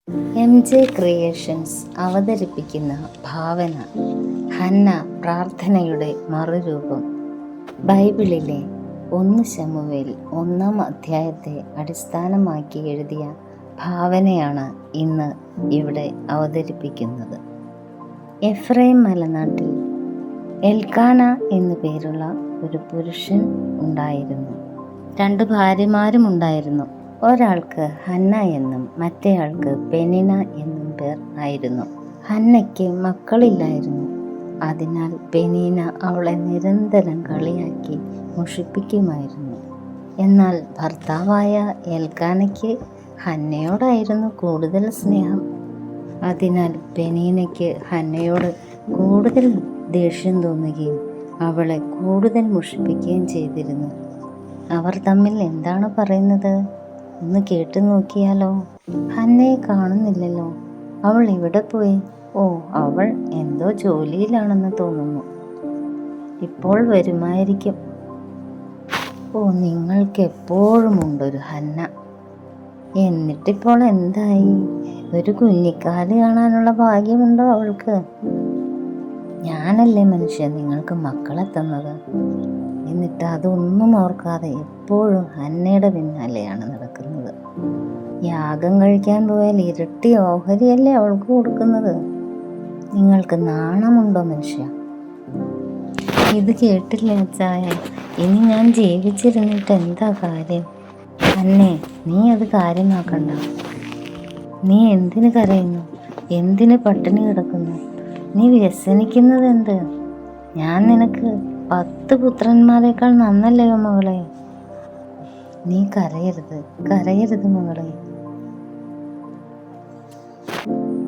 MJ creations അവതരിപ്പിക്കുന്ന ഭാവന. Hannah പ്രാർത്ഥനയുടെ മറുരൂപം. ബൈബിളിലെ 1 ശമൂവേൽ 1-ാം അധ്യായത്തെ അടിസ്ഥാനമാക്കി എഴുതിയ ഭാവനയാണ് ഇന്ന് ഇവിടെ അവതരിപ്പിക്കുന്നത്. എഫ്രൈം മലനാട്ടിൽ എൽക്കാന എന്നു പേരുള്ള ഒരു പുരുഷൻ ഉണ്ടായിരുന്നു. 2 ഭാര്യമാരും ഉണ്ടായിരുന്നു. ഒരാൾക്ക് ഹന്ന എന്നും മറ്റേയാൾക്ക് പെനിന എന്നും പേർ ആയിരുന്നു. ഹന്നയ്ക്ക് മക്കളില്ലായിരുന്നു. അതിനാൽ പെനീന അവളെ നിരന്തരം കളിയാക്കി മുഷിപ്പിക്കുമായിരുന്നു. എന്നാൽ ഭർത്താവായ എൽക്കാനയ്ക്ക് ഹന്നയോടായിരുന്നു കൂടുതൽ സ്നേഹം. അതിനാൽ പെനീനയ്ക്ക് ഹന്നയോട് കൂടുതൽ ദേഷ്യം തോന്നുകയും അവളെ കൂടുതൽ മുഷിപ്പിക്കുകയും ചെയ്തിരുന്നു. അവർ തമ്മിൽ എന്താണ് പറയുന്നത്? ഒന്ന് കേട്ടു നോക്കിയാലോ? ഹന്നയെ കാണുന്നില്ലല്ലോ, അവൾ ഇവിടെ പോയി? ഓ, അവൾ എന്തോ ജോലിയിലാണെന്ന് തോന്നുന്നു, ഇപ്പോൾ വരുമായിരിക്കും. ഓ, നിങ്ങൾക്ക് എപ്പോഴും ഉണ്ടൊരു ഹന്ന. എന്നിട്ടിപ്പോൾ എന്തായി? ഒരു കുഞ്ഞിക്കാല് കാണാനുള്ള ഭാഗ്യമുണ്ടോ അവൾക്ക്? ഞാനല്ലേ മനുഷ്യ നിങ്ങൾക്ക് മക്കളെ തന്നത്. എന്നിട്ട് അതൊന്നും ഓർക്കാതെ എപ്പോഴും ഹന്നയുടെ പിന്നാലെയാണ് നടക്കുന്നത്. യാഗം കഴിക്കാൻ പോയാൽ ഇരട്ടി ഓഹരിയല്ലേ അവൾക്ക് കൊടുക്കുന്നത്. നിങ്ങൾക്ക് നാണമുണ്ടോ മനുഷ്യ? ഇത് കേട്ടില്ലേ അച്ചായ? ഇനി ഞാൻ ജീവിച്ചിരുന്നിട്ട് എന്താ കാര്യം? ഹന്നേ, നീ അത് കാര്യമാക്കണ്ട. നീ എന്തിന് കരയുന്നു? എന്തിന് പട്ടിണി കിടക്കുന്നു? നീ വ്യസനിക്കുന്നത് എന്ത്? ഞാൻ നിനക്ക് 10 പുത്രന്മാരെക്കാൾ നന്നല്ലയോ മകളെ? നീ കരയരുത്, കരയരുത് മകളെ.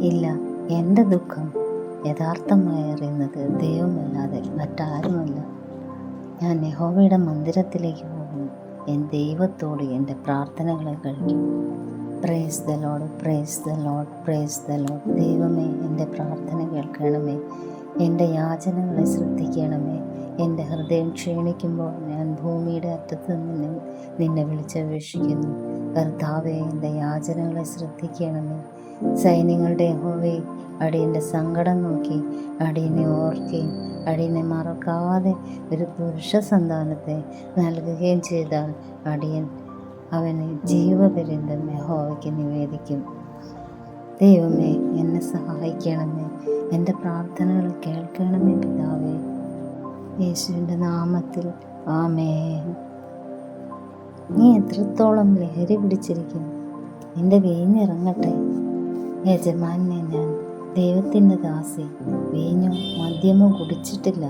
ഇല്ല, എൻ്റെ ദുഃഖം യഥാർത്ഥമായി അറിയുന്നത് ദൈവമല്ലാതെ മറ്റാരുമല്ല. ഞാൻ യഹോവയുടെ മന്ദിരത്തിലേക്ക് പോകുന്നു. എൻ ദൈവത്തോട് എൻ്റെ പ്രാർത്ഥനകളെ കഴിക്കും. Praise the Lord, praise the Lord, praise the Lord. ദൈവമേ, എൻ്റെ പ്രാർത്ഥന കേൾക്കണമേ, എൻ്റെ യാചനകളെ ശ്രദ്ധിക്കണമേ. എൻ്റെ ഹൃദയം ക്ഷീണിക്കുമ്പോൾ ഞാൻ ഭൂമിയുടെ അറ്റത്ത് നിന്നെ വിളിച്ചപേക്ഷിക്കുന്നു. കർത്താവേ, എൻ്റെ യാചനകളെ ശ്രദ്ധിക്കണമേ. സൈന്യങ്ങളുടെ യഹോവേ, അടിയൻ്റെ സങ്കടം നോക്കി അടിയനെ ഓർക്കുകയും അടിയനെ മറക്കാതെ ഒരു പുരുഷ സന്താനത്തെ നൽകുകയും ചെയ്താൽ അടിയൻ അവനെ ജീവപര്യന്തം യഹോവയ്ക്ക് നിവേദിക്കും. ദൈവമേ, എന്നെ സഹായിക്കണമേ. എൻ്റെ പ്രാർത്ഥനകൾ കേൾക്കണമേ പിതാവേ. യേശുവിൻ്റെ നാമത്തിൽ ആമേൻ. നീ എത്രത്തോളം ലഹരി പിടിച്ചിരിക്കും? നിന്റെ വീഞ്ഞിറങ്ങട്ടെ. യജമാനെ, ഞാൻ ദൈവത്തിൻ്റെ ദാസി, വീഞ്ഞോ മദ്യമോ കുടിച്ചിട്ടില്ല.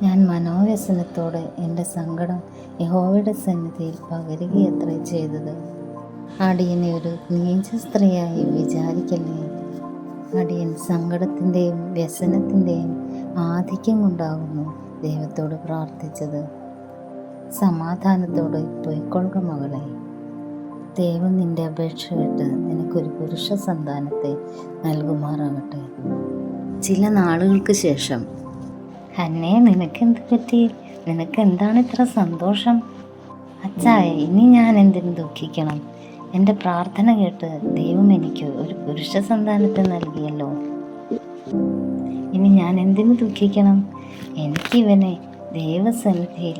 ഞാൻ മനോവ്യസനത്തോടെ എൻ്റെ സങ്കടം യഹോവയുടെ സന്നിധിയിൽ പകരുകയത്രേ ചെയ്തത്. അടിയനെ ഒരു നീച സ്ത്രീയായി വിചാരിക്കല്ലേ. അടിയൻ സങ്കടത്തിൻ്റെയും വ്യസനത്തിൻ്റെയും ആധിക്യം കൊണ്ടാകുന്നു ദൈവത്തോട് പ്രാർത്ഥിച്ചത്. സമാധാനത്തോടെ പൊയ്ക്കൊള്ളുക മകളെ. ദൈവം നിന്റെ അപേക്ഷ കേട്ട് നിനക്കൊരു പുരുഷ സന്താനത്തെ നൽകുമാറാകട്ടെ. ചില നാളുകൾക്ക് ശേഷം, ഹന്നേ, നിനക്കെന്ത് പറ്റി? നിനക്കെന്താണ് ഇത്ര സന്തോഷം? അച്ചായ, ഇനി ഞാൻ എന്തിനു ദുഃഖിക്കണം? എൻ്റെ പ്രാർത്ഥന കേട്ട് ദൈവം എനിക്ക് ഒരു പുരുഷ സന്താനത്തെ നൽകിയല്ലോ. ഇനി ഞാൻ എന്തിനു ദുഃഖിക്കണം? എനിക്കിവനെ ദൈവസന്നിധിയിൽ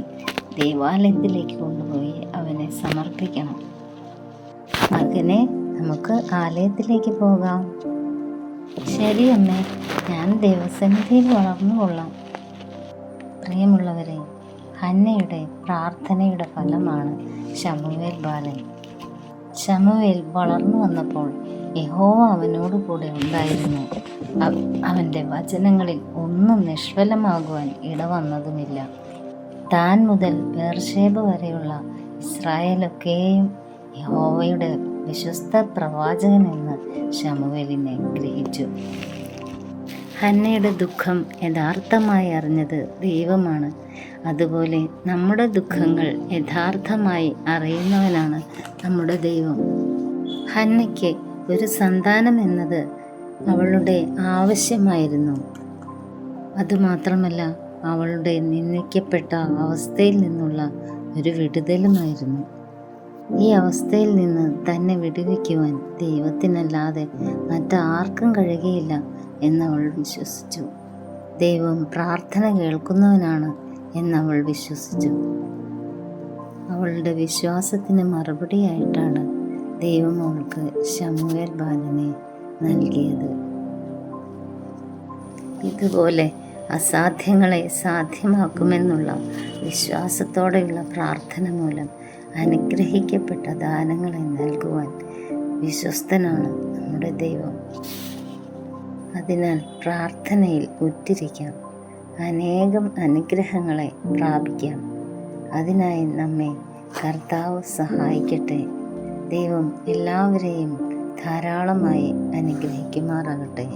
ദേവാലയത്തിലേക്ക് കൊണ്ടുപോയി അവനെ സമർപ്പിക്കണം. മകനെ, നമുക്ക് ആലയത്തിലേക്ക് പോകാം. ശരി അമ്മേ, ഞാൻ ദൈവസന്നിധിയിൽ വളർന്നു കൊള്ളാം. പ്രിയമുള്ളവരെ, ഹന്നയുടെ പ്രാർത്ഥനയുടെ ഫലമാണ് ശമൂവേൽ ബാലൻ. ശമൂവേൽ വളർന്നു വന്നപ്പോൾ യഹോവ അവനോട് കൂടെ ഉണ്ടായിരുന്നു. അവൻ്റെ വചനങ്ങളിൽ ഒന്നും നിഷ്ഫലമാകുവാൻ ഇടവന്നതുമില്ല. താൻ മുതൽ ബേർശേബ വരെയുള്ള ഇസ്രായേലൊക്കെയും യഹോവയുടെ വിശ്വസ്ത പ്രവാചകൻ എന്ന് ശമൂവേലിനെ ഗ്രഹിച്ചു. ഹന്നയുടെ ദുഃഖം യഥാർത്ഥമായി അറിഞ്ഞത് ദൈവമാണ്. അതുപോലെ നമ്മുടെ ദുഃഖങ്ങൾ യഥാർത്ഥമായി അറിയുന്നവനാണ് നമ്മുടെ ദൈവം. ഹന്നയ്ക്ക് ഒരു സന്താനം എന്നത് അവളുടെ ആവശ്യമായിരുന്നു. അതുമാത്രമല്ല, അവളുടെ നിന്ദിക്കപ്പെട്ട അവസ്ഥയിൽ നിന്നുള്ള ഒരു വിടുതലുമായിരുന്നു. ഈ അവസ്ഥയിൽ നിന്ന് തന്നെ വിടുവിക്കുവാൻ ദൈവത്തിനല്ലാതെ മറ്റാർക്കും കഴിയുകയില്ല എന്നവൾ വിശ്വസിച്ചു. ദൈവം പ്രാർത്ഥന കേൾക്കുന്നവനാണ് എന്നവൾ വിശ്വസിച്ചു. അവളുടെ വിശ്വാസത്തിന് മറുപടിയായിട്ടാണ് ദൈവം അവൾക്ക് ശമൂവേൽ ബാലനെ നൽകിയത്. ഇതുപോലെ അസാധ്യങ്ങളെ സാധ്യമാക്കുമെന്നുള്ള വിശ്വാസത്തോടെയുള്ള പ്രാർത്ഥന മൂലം അനുഗ്രഹിക്കപ്പെട്ട ദാനങ്ങളെ നൽകുവാൻ വിശ്വസ്തനാണ് നമ്മുടെ ദൈവം. അതിനാൽ പ്രാർത്ഥനയിൽ ഉറ്റിരിക്കാം, അനേകം അനുഗ്രഹങ്ങളെ പ്രാപിക്കാം. അതിനായി നമ്മെ കർത്താവ് സഹായിക്കട്ടെ. ദൈവം എല്ലാവരെയും ധാരാളമായി അനുഗ്രഹിക്കുമാറാകട്ടെ.